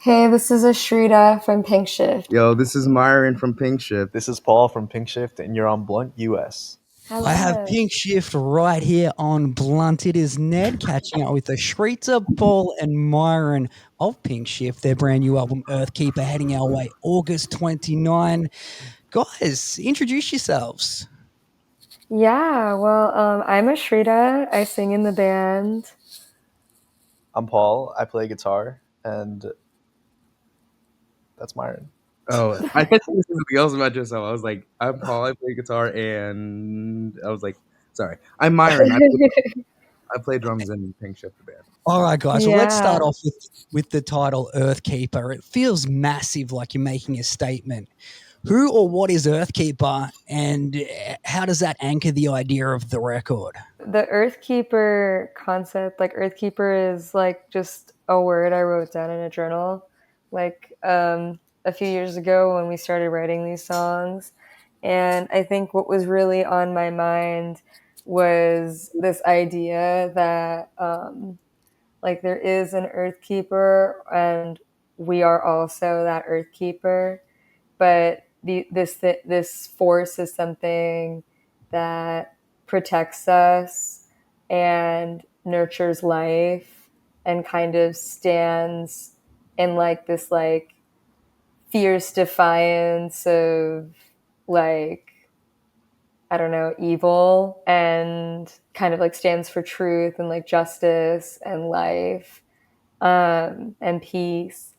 Hey, this is Ashrita from Pinkshift. Yo, this is Myron from Pinkshift. This is Paul from Pinkshift, and you're on Blunt US. I have Hello. Pinkshift right here on Blunt. It is Ned catching up with Ashrita, Paul, and Myron of Pinkshift. Their brand new album, Earthkeeper, heading our way August 29. Guys, introduce yourselves. I'm Ashrita. I sing in the band. I'm Paul. I play guitar, and that's Myron. Oh, I thought you said something else about yourself. I was like, I'm Paul. I play guitar, and I was like, sorry, I'm Myron. I play drums in Pinkshift the band. All right, guys. Well, let's start Yeah. off with the title Earthkeeper. It feels massive, like you're making a statement. Who or what is Earthkeeper, and how does that anchor the idea of the record? The Earthkeeper concept, like Earthkeeper is like just a word I wrote down in a journal a few years ago when we started writing these songs. And I think what was really on my mind was this idea that like there is an earth keeper and we are also that earth keeper, but this force is something that protects us and nurtures life and kind of stands in like this like fierce defiance of like I don't know, evil, and kind of like stands for truth and like justice and life, and peace.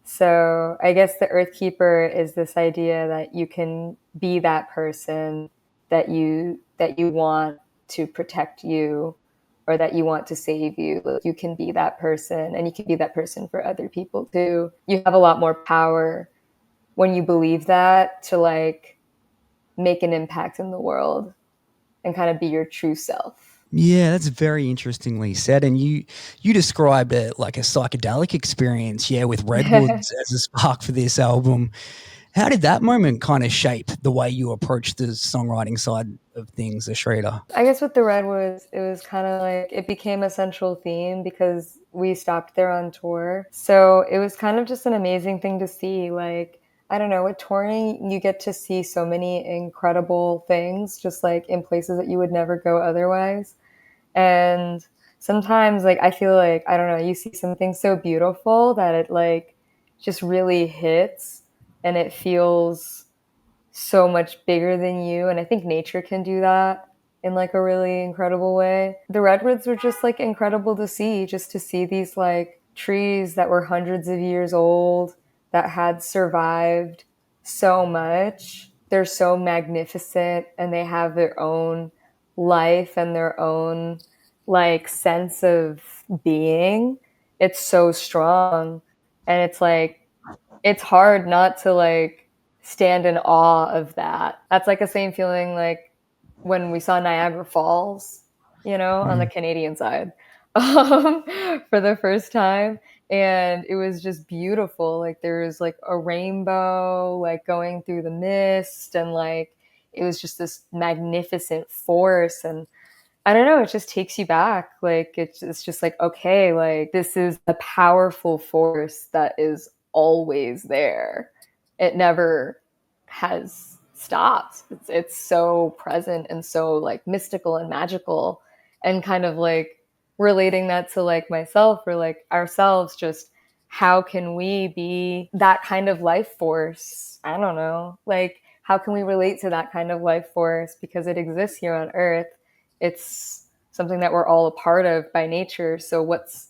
So I guess the Earth Keeper is this idea that you can be that person that you want to protect you or that you want to save you. Like you can be that person and you can be that person for other people too. You have a lot more power when you believe that to like make an impact in the world and kind of be your true self. Yeah, that's very interestingly said. And you described it like a psychedelic experience, yeah, with redwoods as a spark for this album. How did that moment kind of shape the way you approach the songwriting side of things, Ashrita? I guess with the Redwoods, it was kind of like it became a central theme because we stopped there on tour. So it was kind of just an amazing thing to see. Like, I don't know, with touring, you get to see so many incredible things just like in places that you would never go otherwise. And sometimes, like, I feel like, I don't know, you see something so beautiful that it like just really hits and it feels so much bigger than you. And I think nature can do that in like a really incredible way. The redwoods were just like incredible to see, just to see these like trees that were hundreds of years old that had survived so much. They're so magnificent and they have their own life and their own like sense of being. It's so strong. And it's like it's hard not to like stand in awe of that. That's like the same feeling like when we saw Niagara Falls, you know, on the Mm. Canadian side for the first time. And it was just beautiful. Like there was like a rainbow, like going through the mist, and like it was just this magnificent force. And I don't know, it just takes you back. Like it's just like, okay, like this is a powerful force that is always there. It never has stopped. It's so present and so like mystical and magical, and kind of like relating that to like myself or like ourselves, just how can we be that kind of life force? I don't know. Like how can we relate to that kind of life force because it exists here on earth? It's something that we're all a part of by nature. So what's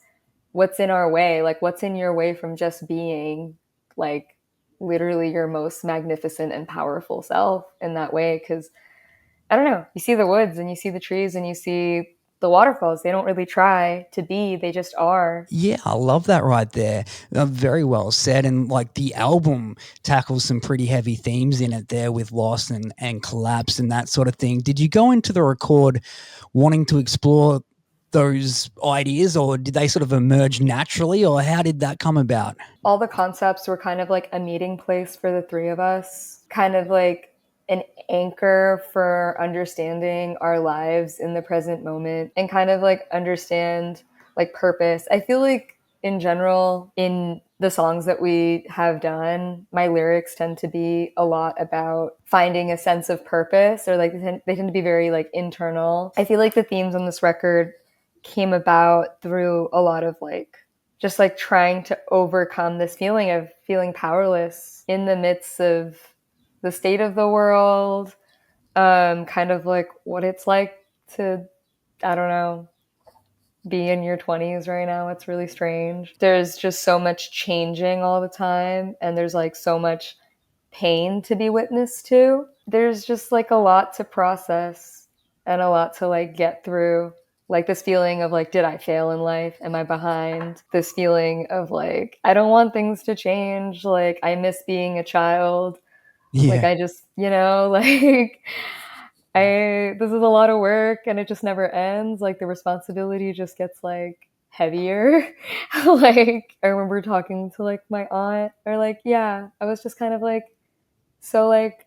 in our way? Like what's in your way from just being like literally your most magnificent and powerful self in that way? Because I don't know, you see the woods and you see the trees and you see the waterfalls. They don't really try to be, they just are. Yeah, I love that right there. Very well said. And like the album tackles some pretty heavy themes in it there with loss and collapse and that sort of thing. Did you go into the record wanting to explore those ideas, or did they sort of emerge naturally, or how did that come about? All the concepts were kind of like a meeting place for the three of us, kind of like an anchor for understanding our lives in the present moment and kind of like understand like purpose. I feel like in general, in the songs that we have done, my lyrics tend to be a lot about finding a sense of purpose, or like they tend to be very like internal. I feel like the themes on this record came about through a lot of like just like trying to overcome this feeling of feeling powerless in the midst of the state of the world, kind of like what it's like to, I don't know, be in your 20s right now. It's really strange. There's just so much changing all the time, and there's like so much pain to be witness to. There's just like a lot to process and a lot to like get through. Like this feeling of like, did I fail in life? Am I behind? This feeling of like, I don't want things to change. Like, I miss being a child. Like, Yeah. I just, like, this is a lot of work and it just never ends. Like, the responsibility just gets like heavier. Like, I remember talking to like my aunt, or like, yeah, I was just kind of like, so like,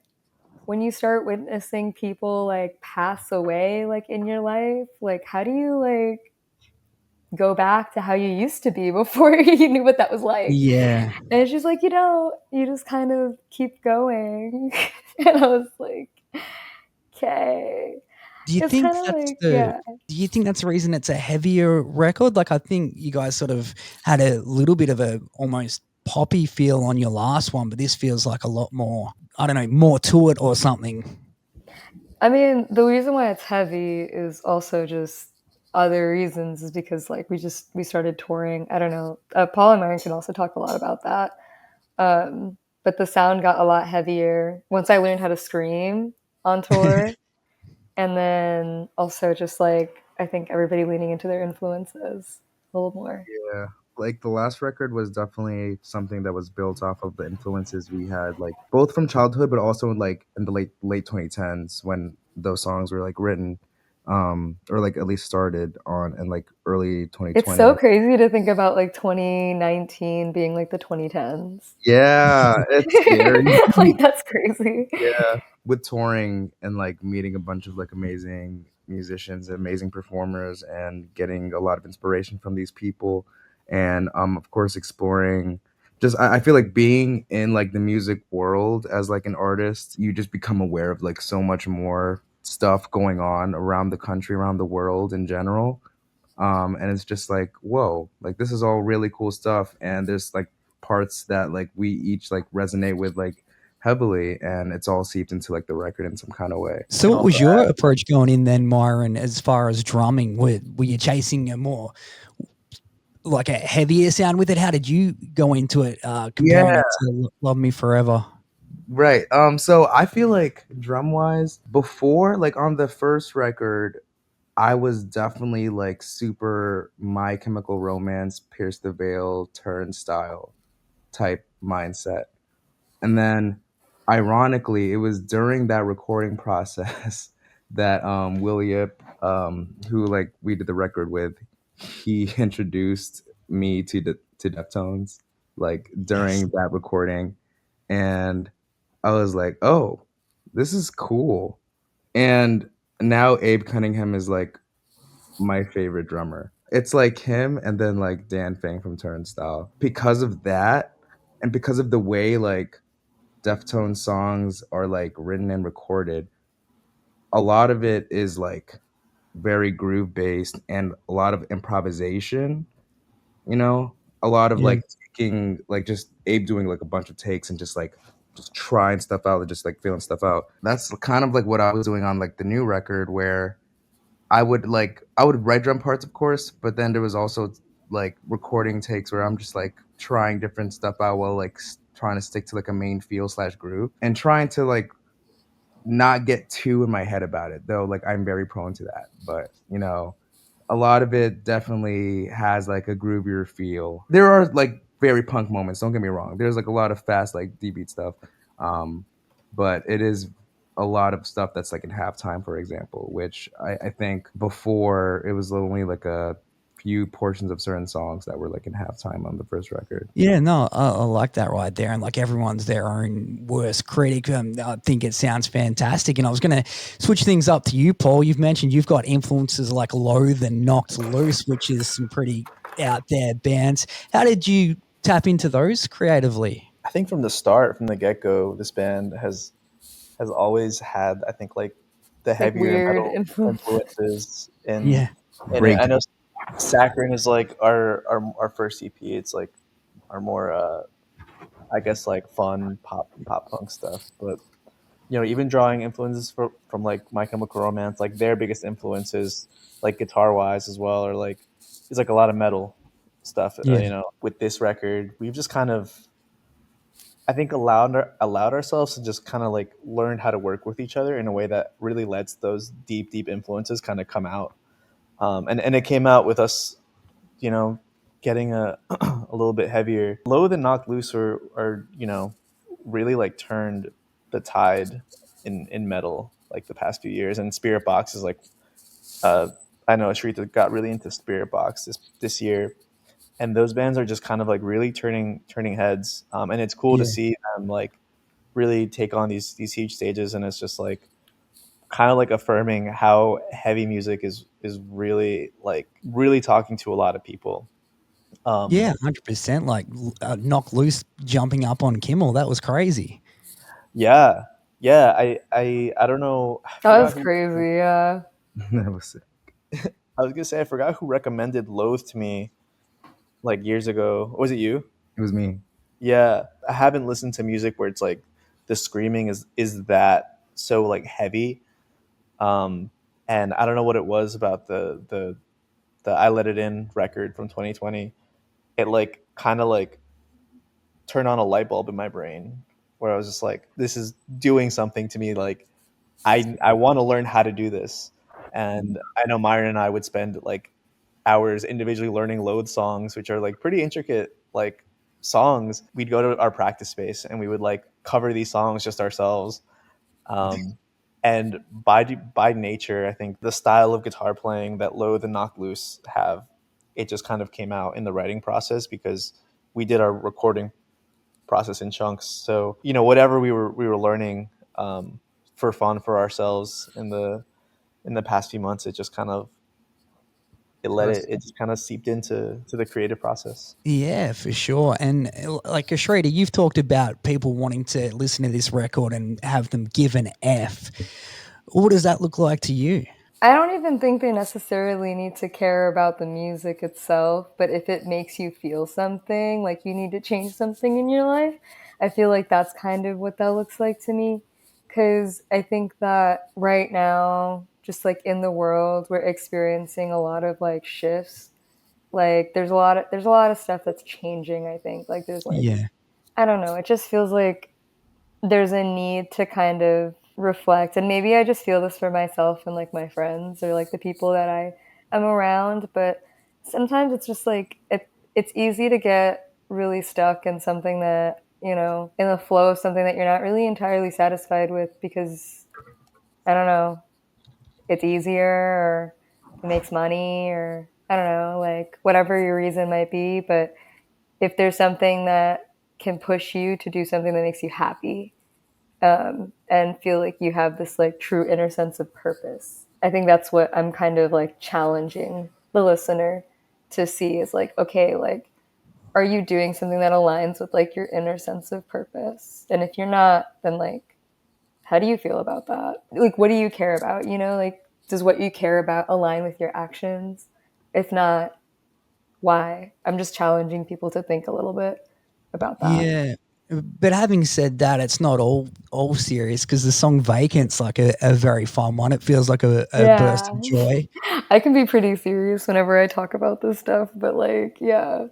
when you start witnessing people like pass away like in your life, like how do you like go back to how you used to be before you knew what that was like? Yeah. And it's just like, you just kind of keep going. And I was like, okay. Do you It's think kind of that's like, yeah. do you think that's the reason it's a heavier record? Like, I think you guys sort of had a little bit of a almost poppy feel on your last one, but this feels like a lot more, I don't know, more to it or something. I mean, the reason why it's heavy is also just other reasons, is because like we started touring. I don't know. Paul and Myron can also talk a lot about that. But the sound got a lot heavier once I learned how to scream on tour. And then also just like, I think everybody leaning into their influences a little more. Yeah, like the last record was definitely something that was built off of the influences we had, like both from childhood, but also like in the late 2010s when those songs were like written, or like at least started on in like early It's so 2020. crazy to think about like 2019 being like the 2010s. Yeah, it's scary. Like that's crazy. Yeah, with touring and like meeting a bunch of like amazing musicians, amazing performers, and getting a lot of inspiration from these people, and of course exploring. Just I feel like being in like the music world as like an artist, you just become aware of like so much more stuff going on around the country, around the world in general. And it's just like, whoa, like this is all really cool stuff, and there's like parts that like we each like resonate with like heavily, and it's all seeped into like the record in some kind of way. So what was your approach going in then, Myron, as far as drumming? Were you chasing a more like a heavier sound with it? How did you go into it, comparing Yeah, it to Love Me Forever? right. So I feel like drum wise, before like on the first record, I was definitely like super My Chemical Romance, Pierce the Veil, Turnstile type mindset. And then ironically, it was during that recording process that Will Yip, who like we did the record with, he introduced me to Deftones like Yes. during that recording, and I was like, "Oh, this is cool." And now Abe Cunningham is like my favorite drummer. It's like him and then like Dan Fang from Turnstile. Because of that, and because of the way like Deftones songs are like written and recorded, a lot of it is like very groove based and a lot of improvisation, you know? A lot of Yeah. like taking like just Abe doing like a bunch of takes and just trying stuff out and just like feeling stuff out. That's kind of like what I was doing on like the new record, where I would write drum parts, of course, but then there was also like recording takes where I'm just like trying different stuff out while like trying to stick to like a main feel slash groove and trying to like not get too in my head about it, though. Like I'm very prone to that, but a lot of it definitely has like a groovier feel. There are like very punk moments. Don't get me wrong. There's like a lot of fast like D beat stuff, but it is a lot of stuff that's like in halftime, for example, which I think before it was only like a few portions of certain songs that were like in halftime on the first record. Yeah, no, I like that right there. And like everyone's their own worst critic. I think it sounds fantastic. And I was going to switch things up to you, Paul. You've mentioned you've got influences like Loathe and Knocked Loose, which is some pretty out there bands. How did you tap into those creatively? I think from the start, from the get go, this band has always had, I think, like the Like heavier weird metal influence. influences Yeah. in it. Great. I know Saccharine is like our first EP. It's like our more I guess like fun pop punk stuff. But even drawing influences from like My Chemical Romance, like their biggest influences, like guitar wise as well, or like it's like a lot of metal stuff. Yeah. With this record, we've just kind of, I think, allowed ourselves to just kind of like learn how to work with each other in a way that really lets those deep influences kind of come out. And it came out with us, getting a a little bit heavier. Loathe and Knocked Loose are really like turned the tide in metal like the past few years. And Spirit Box is like, I know Shrita got really into Spirit Box this year, and those bands are just kind of like really turning heads. And it's cool to Yeah. see them like really take on these huge stages, and it's just like kind of like affirming how heavy music is really like really talking to a lot of people. Yeah, 100%. Like Knock Loose jumping up on Kimmel. That was crazy. Yeah, yeah. I don't know. I That forgot was who. crazy. Yeah. That was sick. I was gonna say I forgot who recommended Loathe to me like years ago. Was it you? It was me. Yeah, I haven't listened to music where it's like the screaming is that so like heavy. Um, and I don't know what it was about the I Let It In record from 2020. It like kind of like turned on a light bulb in my brain where I was just like, this is doing something to me. Like I want to learn how to do this. And I know Myron and I would spend like hours individually learning Load songs, which are like pretty intricate like songs. We'd go to our practice space and we would like cover these songs just ourselves. Um, and by nature, I think the style of guitar playing that Loathe and Knock Loose have, it just kind of came out in the writing process because we did our recording process in chunks. So whatever we were learning for fun for ourselves in the past few months, it just kind of it just kind of seeped into the creative process. Yeah, for sure. And like Ashrita, you've talked about people wanting to listen to this record and have them give an F. What does that look like to you? I don't even think they necessarily need to care about the music itself, but if it makes you feel something, like you need to change something in your life, I feel like that's kind of what that looks like to me. Because I think that right now, just like in the world, we're experiencing a lot of like shifts. Like there's a lot of stuff that's changing, I think. Like there's like Yeah. I don't know, it just feels like there's a need to kind of reflect, and maybe I just feel this for myself and like my friends or like the people that I am around, but sometimes it's just like it's easy to get really stuck in something that, in the flow of something that you're not really entirely satisfied with because I don't know, it's easier or it makes money or I don't know, like whatever your reason might be, but if there's something that can push you to do something that makes you happy, and feel like you have this like true inner sense of purpose. I think that's what I'm kind of like challenging the listener to see is like, okay, like, are you doing something that aligns with like your inner sense of purpose? And if you're not, then like, how do you feel about that? Like, what do you care about? Like, does what you care about align with your actions? If not, why? I'm just challenging people to think a little bit about that. Yeah. But having said that, it's not all serious because the song Vacant's like a very fun one. It feels like a burst Yeah. of joy. I can be pretty serious whenever I talk about this stuff, but like, yeah,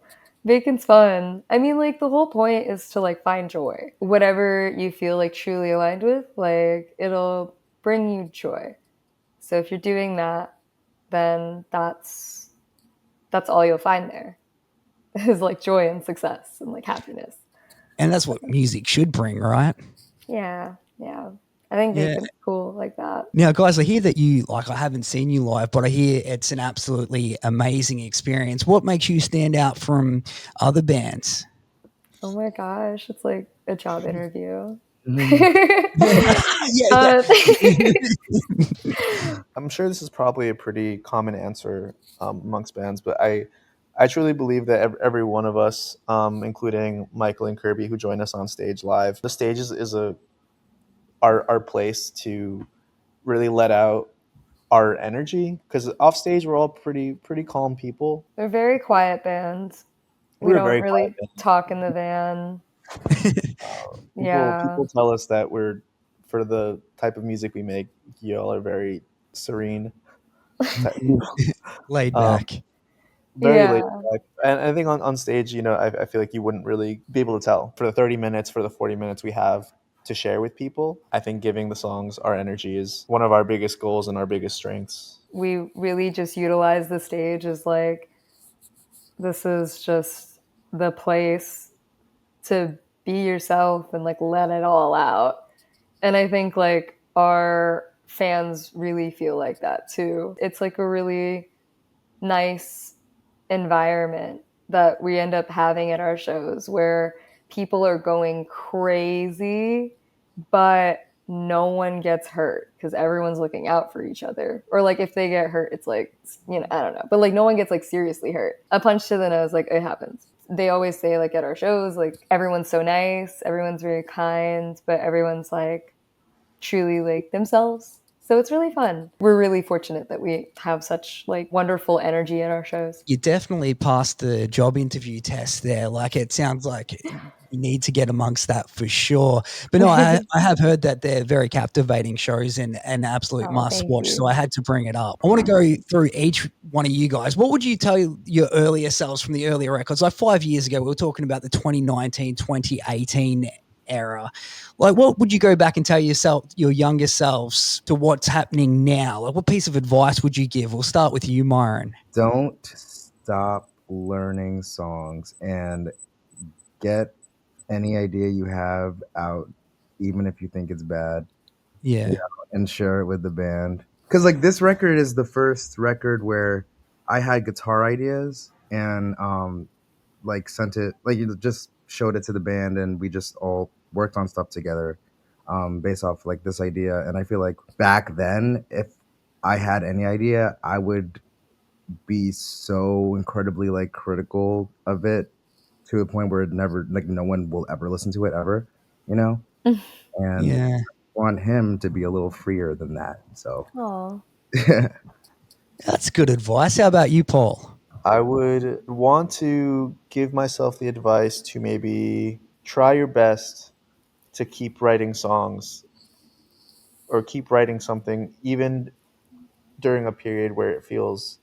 Vacant's fun. I mean, like, the whole point is to like find joy. Whatever you feel like truly aligned with, like, it'll bring you joy. So if you're doing that, then that's all you'll find there is like joy and success and like happiness. And that's what music should bring, right? Yeah, yeah. I think Yeah. Vacant's cool like that. Now, guys, I hear that I haven't seen you live, but I hear it's an absolutely amazing experience. What makes you stand out from other bands? Oh my gosh, it's like a job interview. Yeah, uh, I'm sure this is probably a pretty common answer amongst bands, but I truly believe that every one of us, including Michael and Kirby, who join us on stage live, the stage is our place to really let out our energy, because off stage we're all pretty calm people. They're very quiet bands. We We're a don't very quiet really talk in the van. Yeah. people tell us that we're, for the type of music we make, y'all are very serene. Laid um, back. very laid Yeah. back. And I think on stage, I feel like you wouldn't really be able to tell. For the 30 minutes, for the 40 minutes we have to share with people, I think giving the songs our energy is one of our biggest goals and our biggest strengths. We really just utilize the stage as like, this is just the place to be yourself and like let it all out. And I think like our fans really feel like that too. It's like a really nice environment that we end up having at our shows where people are going crazy, but no one gets hurt because everyone's looking out for each other. Or like if they get hurt, it's like, I don't know. But like no one gets like seriously hurt. A punch to the nose, like it happens. They always say like at our shows, like everyone's so nice, everyone's very kind, but everyone's like truly like themselves. So it's really fun. We're really fortunate that we have such like wonderful energy at our shows. You definitely passed the job interview test there. Like it sounds like you need to get amongst that for sure. But no, I have heard that they're very captivating shows and an absolute Oh, must thank watch. you. So I had to bring it up. I want to go through each one of you guys. What would you tell your earlier selves from the earlier records? Like 5 years ago, we were talking about the 2019, 2018 era. Like what would you go back and tell your younger selves to what's happening now? Like what piece of advice would you give? We'll start with you, Myron. Don't stop learning songs and get any idea you have out, even if you think it's bad. Yeah. And share it with the band. Because like this record is the first record where I had guitar ideas and like sent it, like just showed it to the band, and we just all worked on stuff together based off like this idea. And I feel like back then, if I had any idea, I would be so incredibly like critical of it to the point where it never, like, no one will ever listen to it ever, and Yeah. want him to be a little freer than that. So Aw. That's good advice. How about you, Paul? I would want to give myself the advice to maybe try your best to keep writing songs or keep writing something even during a period where it feels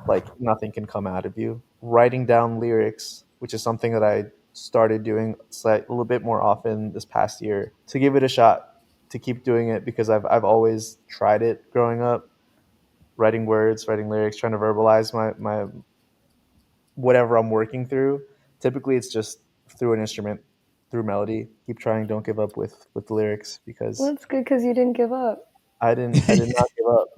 like nothing can come out of you. Writing down lyrics, which is something that I started doing a little bit more often this past year, to give it a shot, to keep doing it, because I've always tried it growing up, writing words, writing lyrics, trying to verbalize my whatever I'm working through. Typically it's just through an instrument, through melody. Keep trying, don't give up with the lyrics, Well, because that's good because you didn't give up. I did not give up.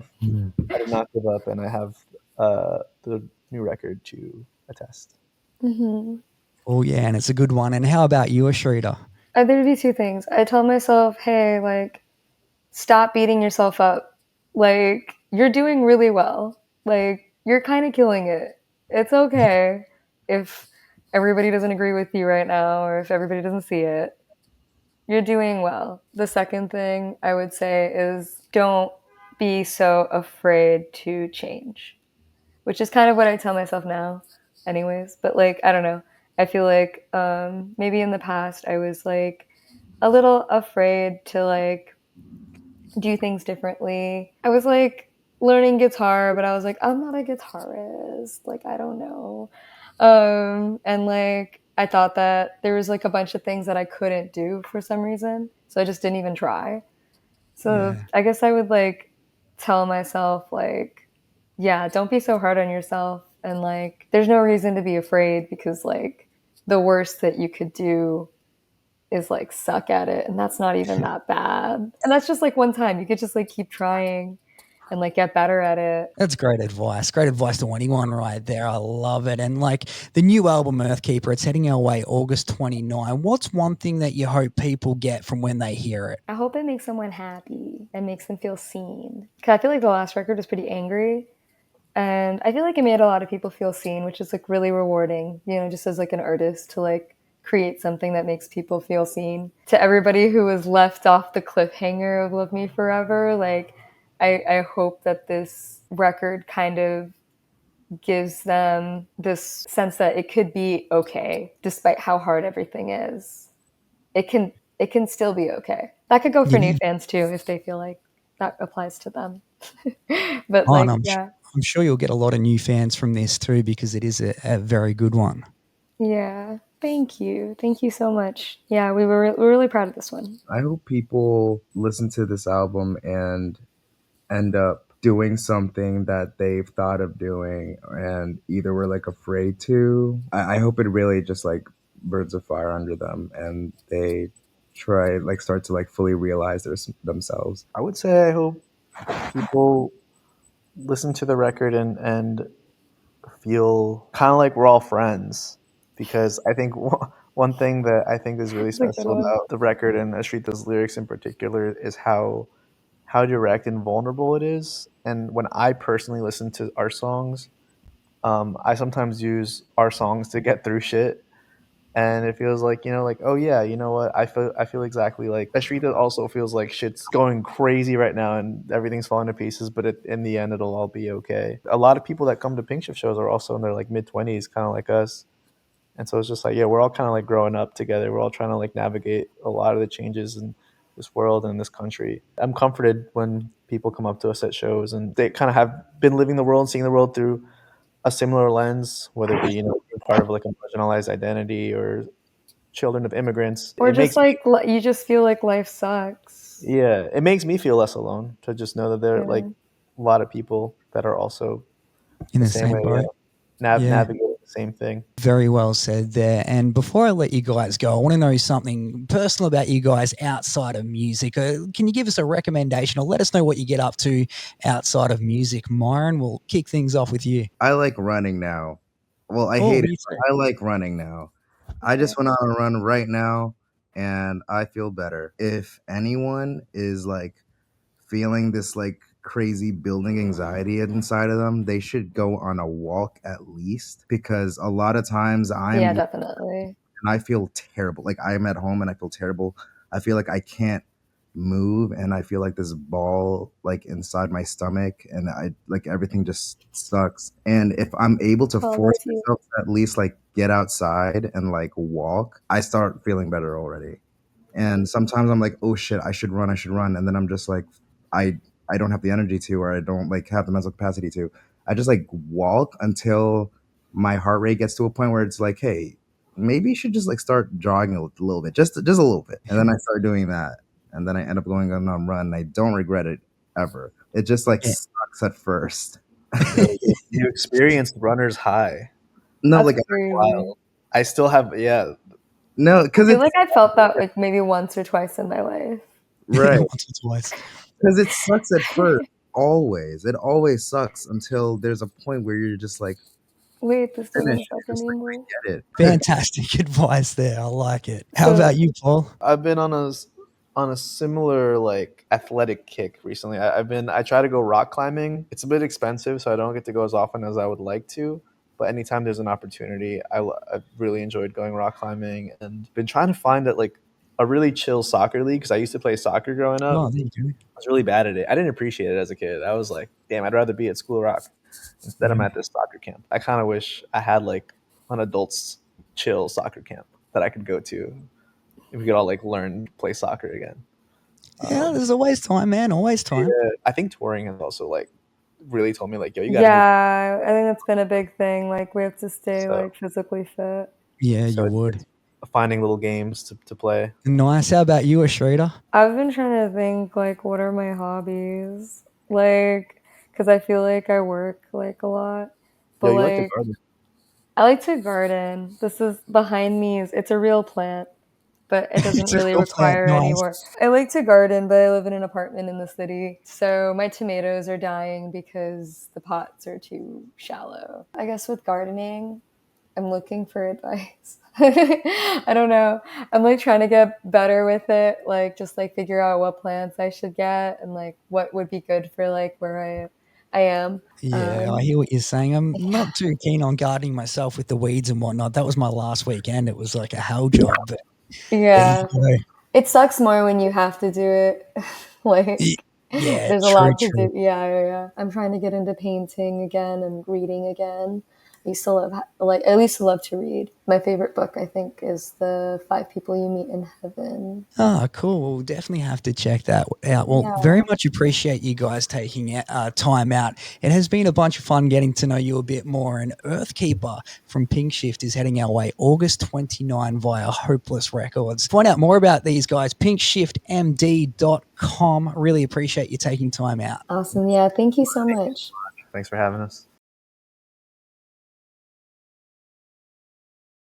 I did not give up, and I have the new record to attest. Mm-hmm. Oh, yeah, and it's a good one. And how about you, Ashrita? There'd be two things. I tell myself, hey, like, stop beating yourself up. Like, you're doing really well. Like, you're kind of killing it. It's okay if everybody doesn't agree with you right now or if everybody doesn't see it. You're doing well. The second thing I would say is don't be so afraid to change, which is kind of what I tell myself now, anyways. But like, I don't know. I feel like maybe in the past I was like a little afraid to like do things differently. I was like learning guitar, but I was like, I'm not a guitarist. Like, I don't know. And like, I thought that there was like a bunch of things that I couldn't do for some reason. So I just didn't even try. So Yeah. I guess I would like tell myself, like, yeah, don't be so hard on yourself. And like, there's no reason to be afraid because like the worst that you could do is like suck at it. And that's not even that bad. And that's just like one time. You could just like keep trying and like get better at it. That's great advice. Great advice to anyone right there. I love it. And like the new album, Earthkeeper, it's heading our way August 29. What's one thing that you hope people get from when they hear it? I hope it makes someone happy and makes them feel seen. Because I feel like the last record was pretty angry. And I feel like it made a lot of people feel seen, which is like really rewarding, just as like an artist to like create something that makes people feel seen. To everybody who was left off the cliffhanger of Love Me Forever, like I hope that this record kind of gives them this sense that it could be okay despite how hard everything is. It can still be okay. That could go for new Yeah. fans too if they feel like that applies to them. But Oh, and like, yeah. I'm sure you'll get a lot of new fans from this too because it is a very good one. Yeah. Thank you. Thank you so much. Yeah, we're really proud of this one. I hope people listen to this album and end up doing something that they've thought of doing and either were like afraid to. I hope it really just like burns a fire under them and they try like start to like fully realize themselves. I would say I hope people listen to the record and feel kind of like we're all friends, because I think one thing that I think is really That's a good special one. about the record and Ashrita's lyrics in particular is how direct and vulnerable it is. And when I personally listen to our songs, I sometimes use our songs to get through shit. And it feels like, like, oh yeah, you know what? I feel exactly like Ashrita also feels like shit's going crazy right now and everything's falling to pieces, but in the end it'll all be okay. A lot of people that come to Pinkshift shows are also in their like mid-20s, kind of like us. And so it's just like, yeah, we're all kind of like growing up together. We're all trying to like navigate a lot of the changes in this world and this country. I'm comforted when people come up to us at shows and they kind of have been living the world, seeing the world through a similar lens, whether it be, being part of like a marginalized identity or children of immigrants. Or It just makes me, like you just feel like life sucks. yeah, it makes me feel less alone to just know that there are like Yeah. a lot of people that are also In the the same same way, boat. Yeah. navigating the same thing. Very well said there. And before I let you guys go, I want to know something personal about you guys outside of music. Can you give us a recommendation or let us know what you get up to outside of music? Myron, we'll kick things off with you. I like running now. Well, I Oh, hate it, me but too. I like running now. I just went on a run right now and I feel better. If anyone is like feeling this like crazy building anxiety inside of them, they should go on a walk at least because a lot of times Yeah, I'm definitely. and I feel terrible. Like I'm at home and I feel terrible. I feel like I can't move and I feel like this ball like inside my stomach and I like everything just sucks. And if I'm able to Oh, force bless you. myself to at least like get outside and like walk, I start feeling better already. And sometimes I'm like, oh shit, I should run. And then I'm just like, I I don't have the energy to, or I don't like have the mental capacity to. I just like walk until my heart rate gets to a point where it's like, hey, maybe you should just like start jogging a little bit, just a little bit. And then I start doing that. And then I end up going on a run and I don't regret it ever. It just like Yeah. sucks at first. Yeah, you experienced runner's high. No, That's like That's crazy. wild. I still have, yeah, no, I because feel it's like I felt that like maybe once or twice in my life. right. Once or twice. Because it sucks at first. Always. It always sucks until there's a point where you're just like Wait, this finished. doesn't suck You're just like, anymore. forget it. Fantastic advice there. I like it. How So about you, Paul? I've been on a similar like athletic kick recently. I try to go rock climbing. It's a bit expensive, so I don't get to go as often as I would like to. But anytime there's an opportunity, I've really enjoyed going rock climbing and been trying to find that like a really chill soccer league because I used to play soccer growing up. Oh, there you go. I was really bad at it. I didn't appreciate it as a kid. I was like, damn, I'd rather be at School Rock. Instead, I'm Mhm. at this soccer camp. I kind of wish I had like an adults chill soccer camp that I could go to. If we could all like learn to play soccer again. Yeah, Um, there's always time, man. Always time. yeah, I think touring has also like really told me like, yo, you got to move. yeah, I think that's been a big thing. Like we have to stay So, like physically fit. Yeah, so you would. it's finding little games to play. Nice. How about you, Ashrita? I've been trying to think like what are my hobbies? Like cuz I feel like I work like a lot. Yo, But you like to like garden? I like to garden. This is behind me is it's a real plant, but it doesn't It's a really real plant. require any Nice. work. I like to garden, but I live in an apartment in the city. So my tomatoes are dying because the pots are too shallow. I guess with gardening, I'm looking for advice. I don't know. I'm like trying to get better with it, like just like figure out what plants I should get and like what would be good for like where I I am. Yeah, I hear what you're saying. I'm not too keen on gardening myself with the weeds and whatnot. That was my last weekend. It was like a hell job. But there you Yeah. go. It sucks more when you have to do it. Like, Yeah, there's a true, lot to true. do. Yeah. I'm trying to get into painting again and reading again. I used to love, like, I used to love to read. My favorite book, I think, is The Five People You Meet in Heaven. Oh, cool. We'll definitely have to check that out. Well, Yeah. very much appreciate you guys taking time out. It has been a bunch of fun getting to know you a bit more. And Earthkeeper from Pinkshift is heading our way August 29 via Hopeless Records. To find out more about these guys, pinkshiftmd.com. Really appreciate you taking time out. Awesome. Yeah. Thank you so much. Thanks for having us.